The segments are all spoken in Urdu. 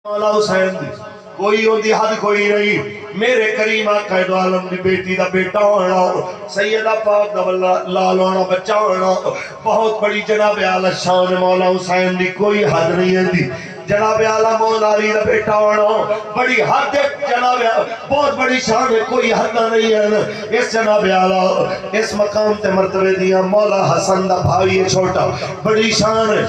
مولا حسین دی کوئی ہوندی حد کوئی نہیں. میرے کریم آقا دو عالم دی بیٹی دا بیٹا ہونا, سیدہ پاک دا لال ہونا, بچہ ہونا, بہت بڑی جناب اعلی شان مولا حسین دی کوئی حد نہیں ہے. جناب اعلی مولا علی دا بیٹا ہونا بڑی حد ہے, جناب بہت بڑی شان ہے, کوئی حد نہیں ہے. اس جناب اعلی اس مقام تے مرتبے دیا مولا حسن دا بھائی ہے چھوٹا, بڑی شان ہے.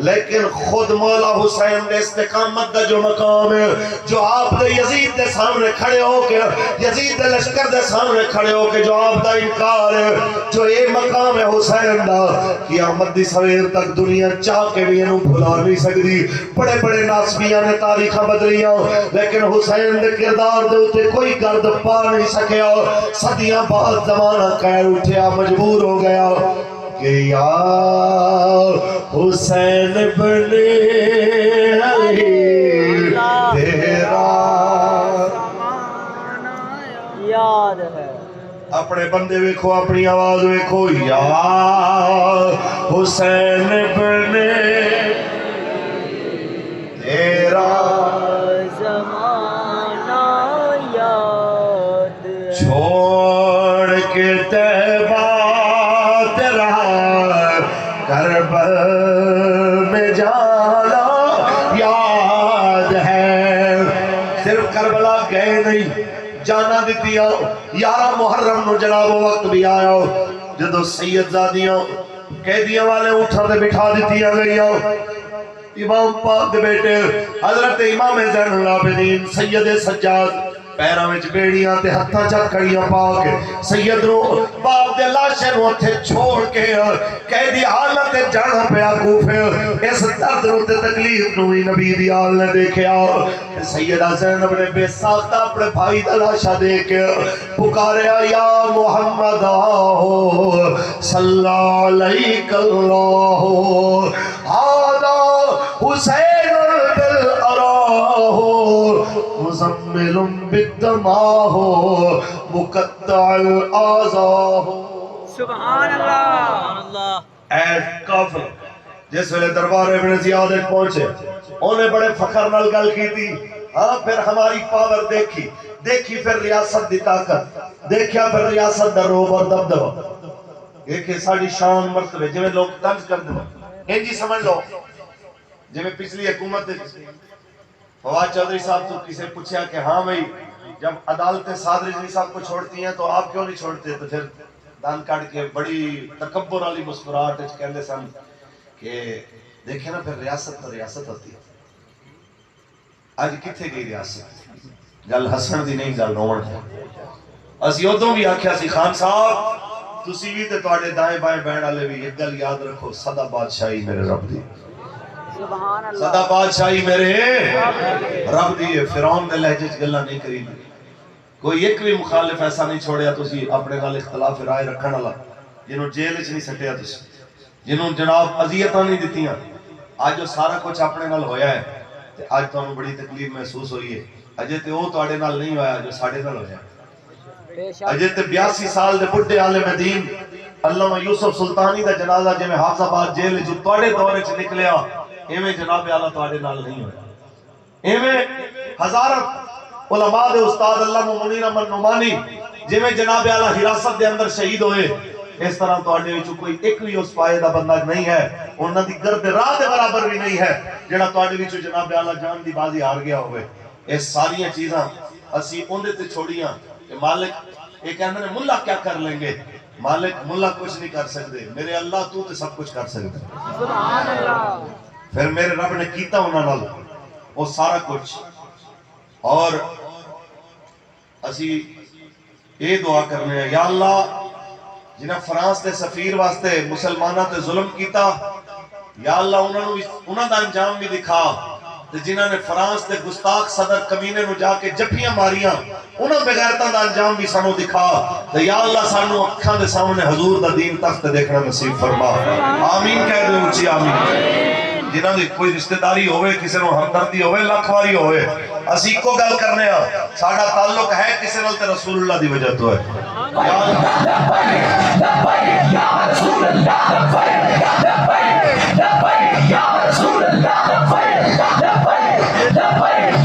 لیکن خود مولا حسین دے استقامت دا جو مقام ہے, جو آپ دے یزید دے سامنے کھڑے ہو کے, یزید دے لشکر دے سامنے کھڑے ہو کے جو آپ دا انکار ہے, جو یہ مقام ہے حسین دا, قیامت دی سویر تک دنیا چاہ کے بھی انہوں بھلا نہیں سکتی. بڑے بڑے ناسبیاں نے تاریخاں بدلیاں, لیکن حسین دے کردار دے اتے کوئی گرد پا نہیں سکیا. صدیاں بعد زمانہ قہر اٹھیا, مجبور ہو گیا کہ یا حسین بنے تیرا یاد ہے. اپنے بندے ویکھو, اپنی آواز ویکھو, یا حسین بنے تیرا زمانہ یاد ہے. چھوڑ کے طیبہ تیرا کربل میں جانا یاد ہے. صرف کربلا گئے نہیں, جانا دیتیا. 11 محرم نو جناب وقت بھی آیا جدو سید زادیاں قیدیاں والے اٹھا دے بٹھا دیتیا گئیاں. امام پاک دے بیٹے حضرت امام زین العابدین سید سجاد پیروں وچ بیڑیاں تے ہتھاں چ کڑیاں پا کے سید نو باپ دے لاشے نو اتھے چھوڑ کے قیدی حالت جانا پیا کوفے. اس درد نو تے تکلیف نو ہی نبی دی آل نے دیکھیا. سیدہ زینب نے بے ساختہ اپنے بھائی دا لاشا دیکھ کے پکاریا, یا محمد آہو صلی علیک اللہ ہادا حسین بالعراہ مزمل بالدماہ مقطع الاعضاء. سبحان اللہ. اے کافر جس ویلے دربار ابن زیاد پہنچے, انہیں بڑے فخر نال گل کی تھی. ہاں پھر ہماری پاور دیکھی, دیکھی پھر ریاست دی طاقت, دیکھیا پھر ریاست دا روب اور دبدبہ, دیکھے ساڑی شان مرتبے جو لوگ طنز کر دیں. انجی سمجھ لو جو پچھلی حکومت فواد چودھری صاحب تو کسے پوچھا کہ ہاں بھئی جب عدالتیں صادر رضوی صاحب کو چھوڑتی ہیں تو آپ کیوں نہیں چھوڑتے, تو پھر دان کاٹ کے بڑی تکبر والی مسکراہٹ کہندے سن کہ دیکھیں نا پھر ریاست تو ریاست ہوتی ہے. آج کتھے گئی ریاست؟ گل ہسن دی نہیں, گل رومن ہے. اسی ادوں بھی آکھیا سی خان صاحب تسی بھی تے تواڈے دائیں بائیں بہن والے بھی ایک گل یاد رکھو, سدا بادشاہی میرے رب دی, سبحان اللہ. سدا بادشاہی میرے رب دی ہے. فرعون دے لہجے وچ گلاں نہیں کری, کوئی ایک بھی مخالف ایسا نہیں چھوڑیا تسی اپنے نال اختلاف رائے رکھن والا جنوں جیل وچ نہیں سٹیا, تسی جنوں جناب اذیتاں نہیں دتیاں. آج جو سارا کچھ اپنے نال ہویا ہے تے آج تانوں بڑی تکلیف محسوس ہوئی ہے. اجے تے او تواڈے نال نہیں ہویا جو ساڈے نال ہویا. اجے تے 82 سال دے بڈھے عالم دین علامہ یوسف سلطانی دا جنازہ جویں حافظ آباد جیل وچ تواڈے دور وچ نکلیا, ایویں جناب اعلیٰ تواڈے نال نہیں ہویا. ایویں ہزاراں علماء دے استاد علامہ منیر احمد نعمانی جویں جناب اعلیٰ حراست دے اندر شہید ہوئے, اس طرح تواڈے وچ کوئی ایک بھی اس پائے دا بندہ نہیں ہے, انہاں دی گرد راہ دے برابر بھی نہیں ہے جڑا تواڈے وچ جناب اعلیٰ جان دی بازی ہار گیا ہوئے. یہ ساری چیزاں اسی اوندے تے چھوڑیاں کہ مالک یہ کہندے نے ملا کیا کر لیں گے. مالک ملا کچھ نہیں کر سکتے, میرے اللہ تو تے سب کچھ کر سکتے. سبحان اللہ. پھر میرے رب نے کیتا انہاں نال وہ سارا کچھ. اور اسی یہ دعا کرنے ہیں, یا اللہ جنہاں فرانس دے سفیر واسطے مسلمانہ تے ظلم کیتا, یا اللہ انہاں دا انجام بھی دکھا. جنہاں نے فرانس دے گستاخ صدر کمینے نو جا کے جفیاں ماریاں, انہاں بغیرتاں دا انجام بھی سانو دکھا. یا اللہ سانو اکھاں دے سامنے حضور دا دین تخت دیکھنا نصیب فرما. آمین کہہ دے اونچی آمین. جنہاں دی کوئی رشتہ داری ہوئے, کسی نو ہمدردی ہوئے, لکھ واری ہوئے, اسی کو گل کرنے ہاں ساڈا تعلق ہے کسی نال تے رسول اللہ دی وجہ تو ہے. یا رسول اللہ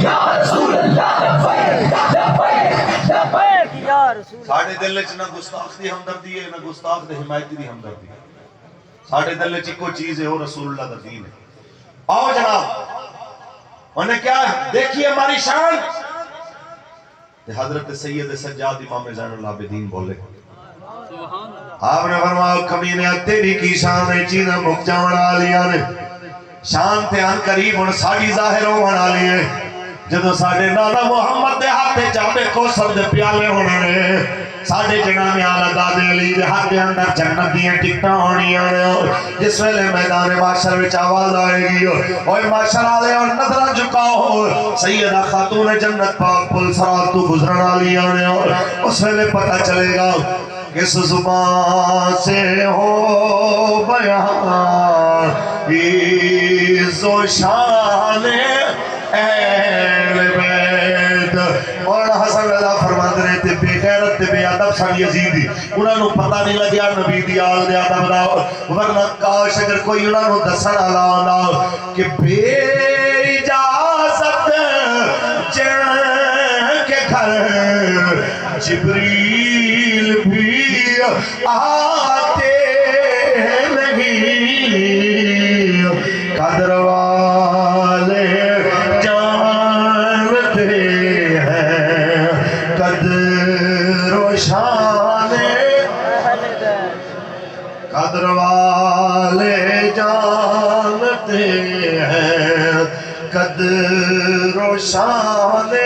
یا رسول ساڑھے دل وچ نہ گستاخ دی ہمدردی ہے نہ گستاخ دی حمایتی دی ہمدردی ہے. ساڑھے دل وچ ایک چیز ہے وہ رسول اللہ دا دین ہے. آؤ جناب انہیں کیا دیکھیے ہماری شان. حضرت سید سجاد امام زین العابدین بولے آپ نے فرمایا کمینے تیری کی شان ہے چیزیں مک جاون والیاں نے شان تے ان قریب ہن ساڈی ظاہر ہون والی ہے جدوں ساڈے نانا محمد دے ہاتھ جامے کوثر دے پیالے ہونے نے ساڈے جناب اعلی دادے علی دے ہاتھ دے اندر جنت دیاں ٹکٹاں ہونیاں نے جس ویلے میدان محشر وچ آواز آئے گی اوے محشر والے اور نظراں جھکاؤ سیدہ خاتون جنت پاک پل صراط تو گزرن والیاں نے اس ویلے پتہ چلے گا کس زبان سے ہو بیان عز و شان اہل بیت. مولانا حسن رضا فرماتے رہے تھے بے غیرت تے بے ادب سن یزیدی انہاں نوں پتہ نہیں لگیا نبی دی آل دے ادب دا ورنہ کاش اگر کوئی انہاں نوں دسن والا ہوندا کہ بے اجازت جن کے گھر جبریل بھی آتے نہیں قدر والے جانتے ہیں قدر و شان قدر والے جانتے ہیں قدر و شان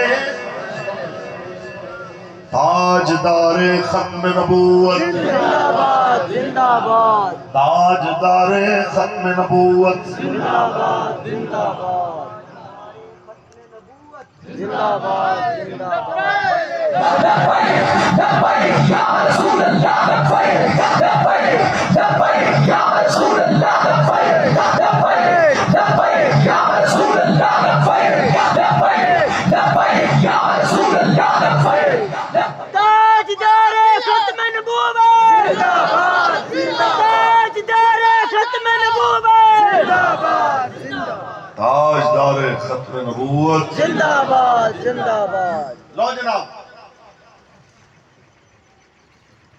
تاجدار ختم نبوت زندہ باد زندہ باد تاجدار ختم نبوت زندہ باد زندہ باد زندہ باد زندہ تاجدار ختم نبوت زندہ باد تاجدار ختم نبوت زندہ باد تاجدار ختم نبوت زندہ باد زندہ باد. لو جناب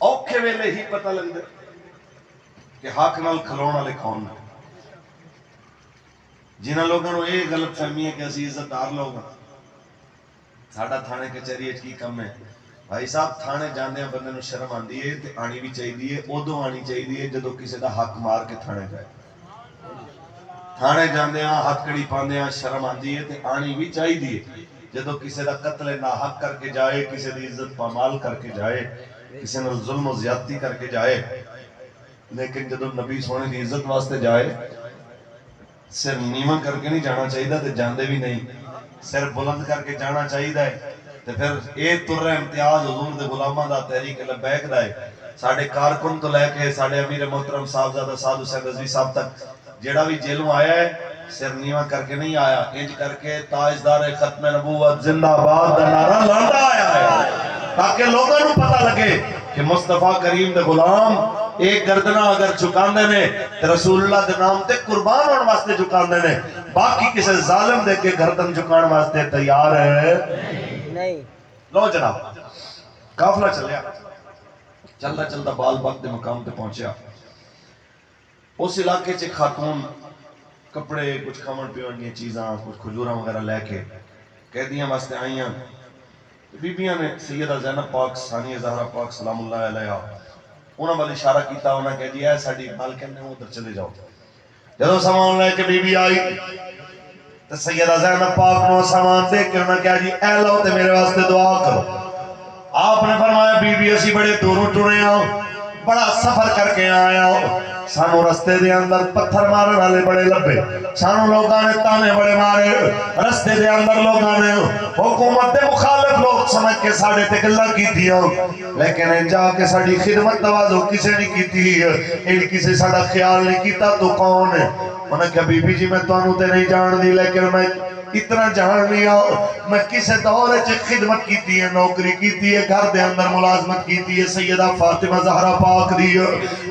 اوکھے ویلے ہی پتہ لگدا کہ حق نال کھلون والے کون نے. جنہاں لوگوں نوں یہ غلط فہمی ہے کہ اسی عزت دار لوگ ہاں ساڈا تھانے کچہری وچ کی کم ہے. بھائی صاحب تھانے جاندے بندے نوں شرم آندی ہے تے آنی بھی چاہیے ادوں آنی چاہیے جدوں کسی دا حق مار کے تھانے جائے. تھانے جاندے ہاتھ کڑی پاندے شرم آندی ہے تے آنی بھی چاہیے جدوں کسی دا قتل ناحق کر کے جائے کسی دی عزت پامال کر کے جائے کسی نال ظلم و زیادتی کر کے جائے. لیکن جدوں نبی سونے دی عزت واسطے جائے سر نیواں کر کے نہیں جانا چاہیے تے جاندے بھی نہیں سر بلند کر کے جانا چاہیے تے پھر اے تر امتیاز حضور دے غلاماں دا تحریک لبیک دا ہے. ساڈے کارکن تو لے کے ساڈے امیر محترم صاحبزادہ سعد حسین رضوی صاحب تک جیڑا بھی جیلوں آیا ہے سر نیواں کر کے نہیں آیا انج کر کے تاجدار ختم نبوت زندہ باد دا نعرہ لاندا آیا ہے تاکہ لوگوں کو پتہ لگے کہ مصطفیٰ کریم دے غلام ایک گردنہ اگر جھکاندے نے تے رسول اللہ دے نام تے قربان ہونے واسطے جھکاندے نے باقی کسی ظالم دے کے گردن جھکان واسطے تیار ہے نہیں. لو جناب قافلہ چلیا چلدا چلدا بال باغ دے مقام تے پہنچیا. اس علاقے چ خاتون کپڑے کچھ کھاون پیون دی چیزاں کچھ کھجوراں وغیرہ لے کے قیدیاں واسطے آئیاں. بیبیاں نے سیدہ زینب پاک ثانیہ زہرا پاک سلام اللہ علیہا انہاں وال اشارہ کیتا انہاں کہہ دیا اے ساڈی مالکن نے ادھر چلے جاؤ. جدوں سامان لے کے بی بی آئی تے سیدہ زینب پاک نو سامان دے کے انہاں کہا جی اے لو تے میرے واسطے دعا کرو. آپ نے فرمایا بی بی اسی بڑے دوروں ٹرے آؤ بڑا سفر کر کے آیا ہو سانو رستے دے اندر پتھر مارن والے بڑے لبے سانو لوگاں نے تانے بڑے مارے رستے دے اندر لوگاں نے حکومت دے مخالف لوگ سمجھ کے ساڑے تے گلاں کیتی ہو لیکن جا کے ساڑی خدمت توازو کسے نہیں کیتی ان کسے ساڑا خیال نہیں کیتا تو کون ہے. انہوں نے کہا بی بی جی میں تو انہوں تے نہیں جان دی لیکن میں اتنا جان لیا میں کسے دور خدمت کیتی ہے نوکری کیتی ہے گھر دے اندر ملازمت کیتی ہے سیدہ فاطمہ زہرا پاک دی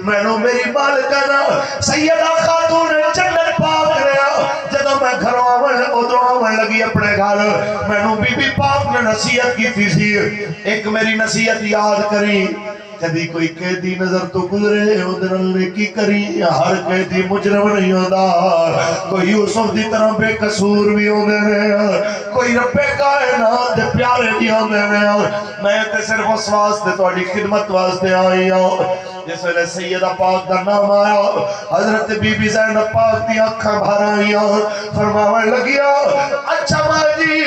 میں نو میری مالکانہ سیدہ خاتون جنت پاک رہا جدو میں گھروں آوان ادھروں آوان فرمان لگی اپنے گھر مینوں بی بی پاک نے نصیحت کی سی ایک میری نصیحت یاد کری کبھی کوئی قیدی نظر تو گزرے ادھر نیکی کری ہر قیدی مجرم نہیں ہوتا کوئی یوسف دی طرح بے قصور بھی ہوندے نے کوئی رب کائنات دے پیارے بھی ہوندے نے میں تے صرف اس واسطے تہاڈی خدمت واسطے آئی ہوں جس ویلے سیدہ پاک دا نام آیا حضرت بی بی زینب پاک دی اکھاں بھر آئیاں فرماون لگیا اچھا ماں جی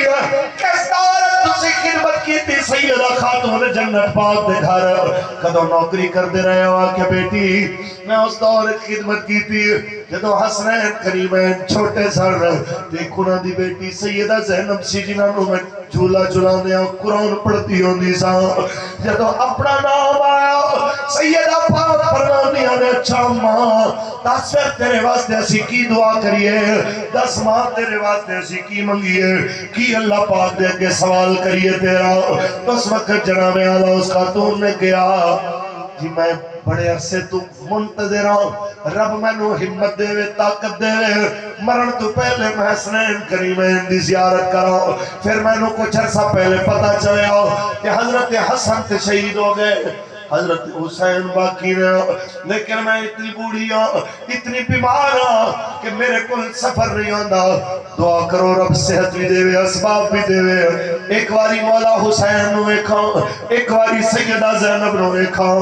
کس طرح تسی خدمت کی تھی سیدہ خاتون جنت پاک دے گھر کدو نوکری کر دے رہے ہو کہ بیٹی میں اس دور خدمت کی تھی جدو حسنین کریمین چھوٹے سر دیکھونا دی بیٹی سیدہ زینب سی جنہوں میں جھولا جھولانے قرآن پڑھتی ہوندی سا جدو اپنا نام آیا سیدہ پاک فرماندیاں نے اچھا ماں 10 پھر تیرے واسطے اسی کی دعا کریے 10 ماں تیرے واسطے اسی کی منگیے کی اللہ پاک دے کے سوال کریے تیرا اس وقت جناب اعلیٰ اس خاتون نے کیا جی میں بڑے عرصے تو منتظر ہوں رب میں نو ہمت دے وے طاقت دے وے مرن تو پہلے میں حسنین کریمین دی زیارت کراؤں پھر میں نو کچھ عرصہ پہلے پتا چلے آؤ کہ حضرت حسن تے شہید ہو گئے حضرت حسین باقی رہے لیکن میں اتنی بوڑھی ہوں اتنی بیمار ہوں کہ میرے کل سفر نہیں ہوندہ دعا کرو رب صحت بھی دے وے اسباب بھی دے وے ایک واری مولا حسین نو ایکھاں ایک واری سیدہ زینب نو ایکھاں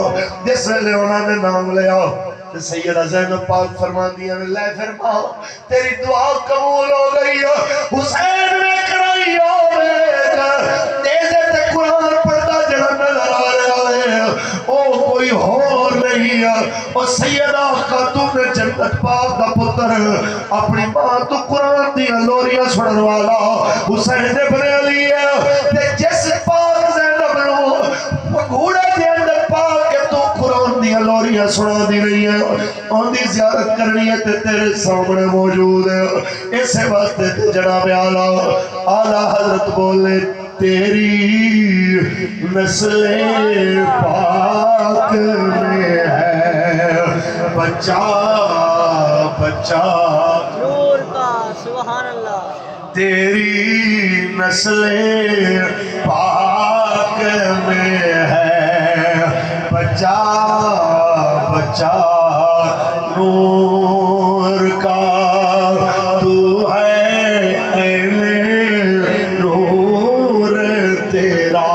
جس ویلے انہوں نے نام لیا سیدہ زینب پاک فرمان دیا نے لے فرما تیری دعا قبول ہو گئی حسین میں کرائی تیزے تے قرآن پڑھتا جڑا نظر آ رہا ہے او کوئی اور نہیں ہے او سیدہ خاتون جنت پاک دا پتر اپنی ماں تو قرآن دیا لوریاں سنن والا حسین ابن علی ہے تے جس پاک زینب نو گھوڑے دے اندر پاک کے تو قرآن دیا لوریاں سنا دی رہی ہے ان دی زیارت کرنی ہے تے تیرے سامنے موجود ہے اسے واسطے تے جناب اعلیٰ حضرت بولے تیری نسل پاک میں ہے بچہ بچہ نور کا سبحان اللہ تیری نسل پاک میں ہے بچہ بچہ نور کا تو ہے عین نور تیرا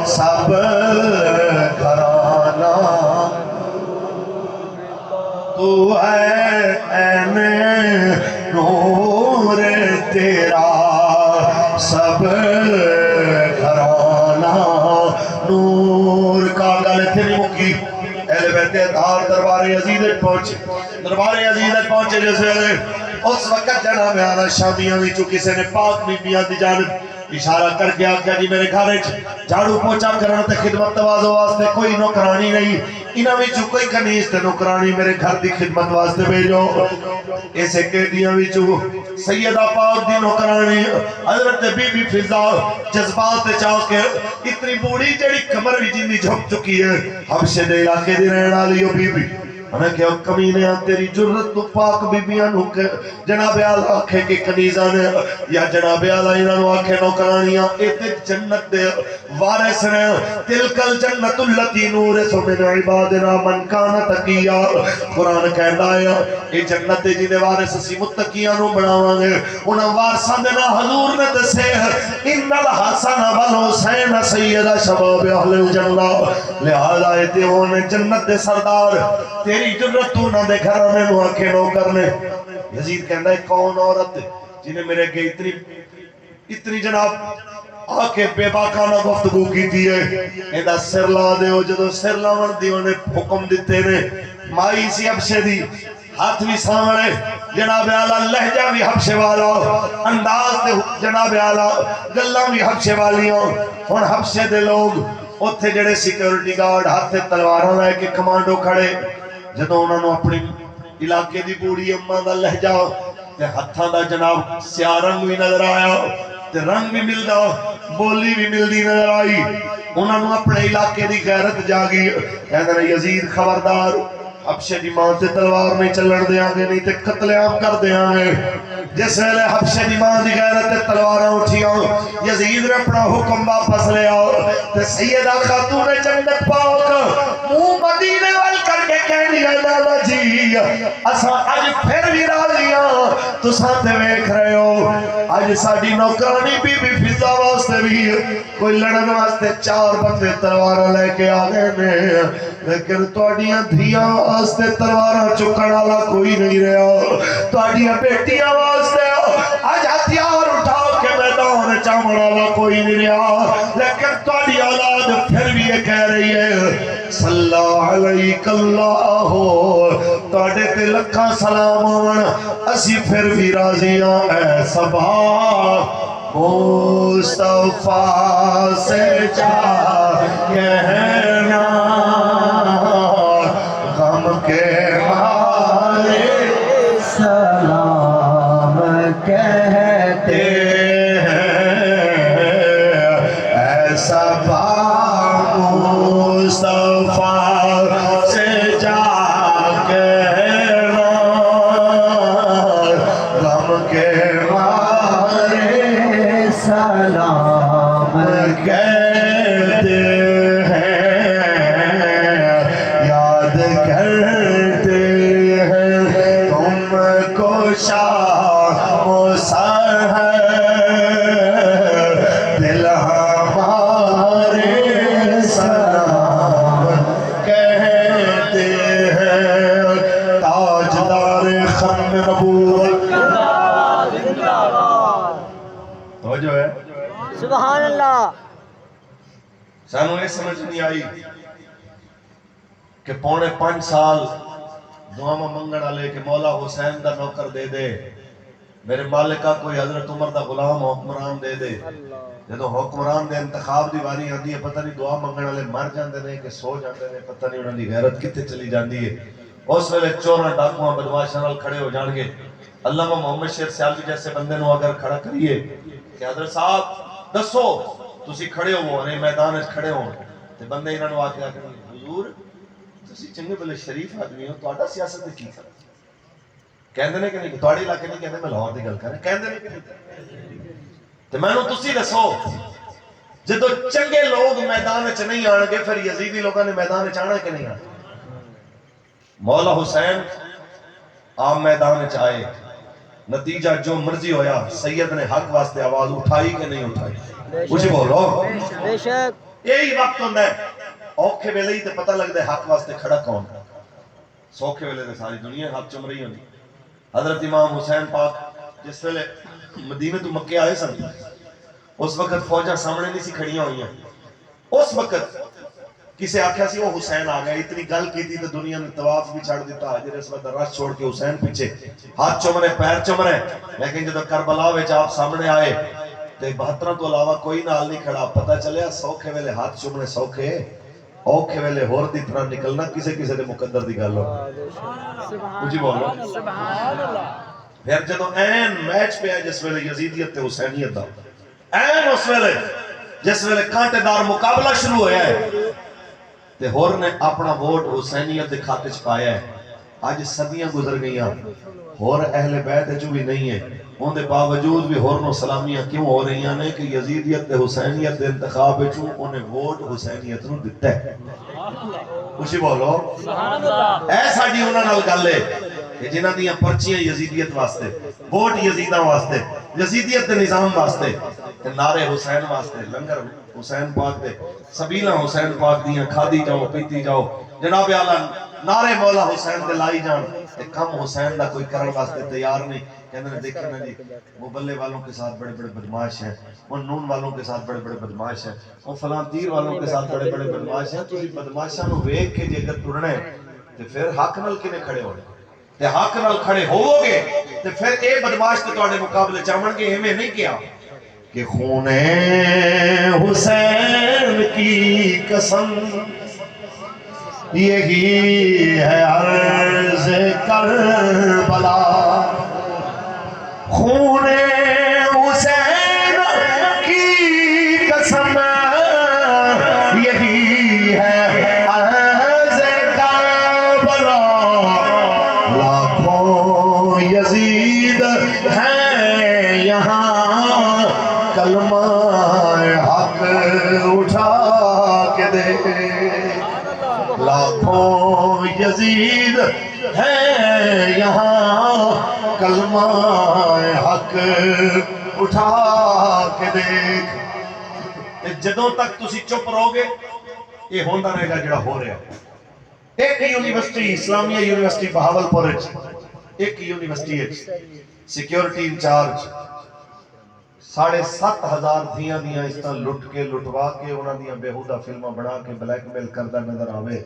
سب گھرانہ تو ہے عین نور تیرا سب گھرانہ نور کا گل تھے نہیں مکی اہل بیت اطہار دربار عزیزت پہنچے جیسے اس وقت جناب اعلیٰ شامیاں وچوں کسی نے پاک بیبیاں دی جانب اشارہ کر کے آکھیا جی میرے گھر جھاڑو پوچھا کرن تے خدمت توازو واسطے کوئی نوکرانی نہیں انہاں وچوں کوئی کنیز تے نوکرانی میرے گھر دی خدمت واسطے بھیجو ایسے قیدیاں وچوں سیدہ پاک دی نوکرانی حضرت بی بی فضا جذبات تے چاہ کے اتنی بوڑھی جڑی کمر وچ جندی جھک چکی ہے حبشے دے علاقے دی رہن والی او بی بی انہیں کہ کمینے تیری جرت تو پاک بیبیاں نو جناب اعلیٰ آکھے کہ کنیزاں نے یا جناب اعلیٰ انہاں نو آکھے نوکرانیاں ایتے جنت دے وارث نے تلکل جنت اللتی نورث من عبادنا من کان تقیا قرآن کہندا ہے اے جنت دے جنے وارث اسی متقیاں نو بناواں گے انہاں وارثاں دے نام حضور نے دسے ان الحسن والحسین سید شباب اہل الجنہ لہذا ایتے ہونے جنت دے سردار تیری جرت تو نہ دے گھرانے نو آکھے نوکر نے یزید کہندا ہے کون عورت جنہیں میرے کے اتنی جناب آکے بے باکانہ گفتگو کی تھی ہے ایدہ سر لا دے ہو جدو سر لاون دی انہیں حکم دیتے نے مائی سی حبشے دی ہاتھ بھی سامنے جناب اعلیٰ لہجہ بھی حبشے والا انداز دے جناب اعلیٰ گلہ بھی حبشے والی ہون حبشے دے لوگ اتھے جڑے سیکیورٹی گارڈ ہاتھ تلواراں لے کے کمانڈو کھڑے جدو انہوں نے اپنی علاقے دی بوڑی اماں دا لہجہ تے ہتھاں دا جناب سیارنگ بھی نظر آیا تے رنگ بھی ملدا بولی بھی ملدی نظر آئی انہوں نے اپنے علاقے دی غیرت جاگی کہندے نے یزید خبردار حبشے دی ماں تے تلوار نہیں چلن دیاں گے نہیں تے قتل عام کر دیاں گے جس ویلے حبشے دی ماں دی غیرت تے تلواراں اٹھیاں یزید نے اپنا حکم واپس لیا تے سیدہ خاتون جنت پاک منہ مدینے وال کر کے کہنی ہے لالا جی اساں اج پھر بھی راضی ہاں تساں تے ویکھ رہے ہو اج ساڈی نوکرانی بی بی فضا واسطے بھی کوئی لڑن واسطے 4 بندے تلواراں لے کے آ گئے نے لیکن تواڈیاں دھیاں واسطے تلواراں چکن والا کوئی نہیں رہا تواڈیاں بیٹیاں واسطے اج ہتھیار اٹھا کے میدان چاون والا کوئی نہیں رہا لیکن تواڈی اولاد پھر بھی یہ کہہ رہی ہے صلی علیک اللہ تواڈے تے لکھاں سلام ہون اسی پھر بھی راضی ہاں اے صبا مصطفیٰ سے جا کہنا غم کے مارے سلام کہتے ہیں اے صبا مصطفیٰ سے جا کہنا غم کے سلام کہتے ہیں یاد کرتے ہیں تم کو شاہ مسحر دل ہمارے سلام کہتے ہیں تاجدار ختم نبوت جو ہے سبحان اللہ سانو یہ سمجھ نہیں آئی کہ 5.5 سال دعاواں منگن والے کہ مولا حسین دا نوکر دے دے میرے مالکہ کوئی حضرت عمر دا غلام حکمران دے دے جدو حکمران دے انتخاب دی واری آندی ہے پتہ نہیں دعا منگن والے مر جاندے نے کہ سو جاندے نے پتہ نہیں انہاں دی غیرت کتے چلی جاندی ہے اس ویلے چوراں ڈاکواں بدماشاں نال کھڑے ہو جان گے علامہ محمد شیر سیالوی جیسے بندے نو اگر کھڑا کریے کہ حضرت صاحب دسو تسی کھڑے ہو رہے میدان وچ کھڑے ہو تے بندے انہاں نو آ کے آکھن حضور تسی چنگے بھلے شریف آدمی ہو تہاڈا سیاست دی کی فرق کہندے نے کہ نہیں تہاڈے علاقے نہیں کہندے میں لاہور دی گل کر رہا کہندے نے کہ نہیں تے مینوں تسی دسو جدو چنگے لوگ میدان وچ نہیں آن گے پھر یزیدی لوگاں نے میدان وچ آنا کہ نہیں آنا مولا حسین عام میدان وچ آئے نتیجہ جو مرضی ہویا سید نے حق واسطے آواز اٹھائی کہ نہیں اٹھائی کچھ بولو بے شک یہی وقت ہوتا ہے اوکھے ویلے ہی تے پتہ لگتا ہے حق واسطے کھڑا کون سوکھے ویلے تے ساری دنیا حق چم رہی ہوندی حضرت امام حسین پاک جس ویلے مدینے تو مکے آئے سن اس وقت فوجاں سامنے نہیں سی کھڑیاں ہوئی ہیں اس وقت کسے آکھیا سی وہ حسین آ گیا اتنی گل کی تھی تو دنیا نے طواف بھی چھڑ دیتا حضرت اس وقت رش چھوڑ کے حسین پیچھے ہاتھ چوم رہے پیر چوم رہے لیکن جب کربلا وچ آپ سامنے آئے تے 72 تو علاوہ کوئی نال نہیں کھڑا پتہ چلیا سوکھے ویلے ہاتھ چومنے سوکھے اوکھے ویلے ہور دی طرح نکلنا کسے کسے دے مقدر دی گل ہو کچھ بولو سبحان اللہ پھر جدو این میچ پہ ہے جس ویلے یزیدیت تے حسینیت دا این اس ویلے جس ویلے کانٹے دار مقابلہ شروع ہویا ہے تے ہور نے اپنا ووٹ حسینیت دے کھاتے چ پایا ہے آج صدیاں گزر گئیاں ہور اہل بیت جو بھی نہیں ہے ان دے باوجود بھی ہور نو سلامیاں کیوں ہو رہی ہیں کہ یزیدیت تے حسینیت دے انتخاب وچوں انہیں ووٹ حسینیت نو دتا ہے کچھ بولو سبحان اللہ اے ساڈی انہاں نال گل ہے کہ جنہاں دیاں پرچیاں یزیدیت واسطے ووٹ یزیداں واسطے یزیدیت دے نظام واسطے تے نعرے حسین واسطے لنگر حسین پاک دے سبیلاں حسین پاک دیاں کھادی جاؤ پیتی جاؤ جناب اعلیٰ نعرے مولا حسین دے لائی جان تے کم حسین دا کوئی کرن واسطے تیار نہیں کہندے نے دیکھیں نا جی وہ بلے والوں کے ساتھ بڑے بڑے بدماش ہیں وہ نون والوں کے ساتھ بڑے بڑے بدماش ہیں وہ فلاں تیر والوں کے ساتھ بڑے بڑے بدماش ہیں تسی بدماشاں نو ویکھ کے جے اگر ٹرنا ہے تے پھر حق نال کنے کھڑے ہونے تے حق نال کھڑے ہوو گے تے پھر اے بدماش تے تواڈے مقابلے چاون گے ایویں نہیں کیا کہ خون حسین کی قسم یہی ہے عرض کربلا خون حسین کی قسم یہی ہے عرض کربلا لاکھوں یزید ہیں کلمہ حق اٹھا کے دیکھ، لاکھوں یزید ہے یہاں، کلمہ حق اٹھا کے دیکھ۔ جدوں تک تسی چپ رہو گے یہ ہوتا رہے گا جڑا ہو رہا ہے۔ ایک یونیورسٹی اسلامیہ یونیورسٹی بہاولپور ایک یونیورسٹی سیکیورٹی انچارج 7,500 دھیاں اس طرح لٹ کے لٹوا کے انہاں دیاں بےہودہ فلماں بنا کے بلیک میل کردا نظر آوے۔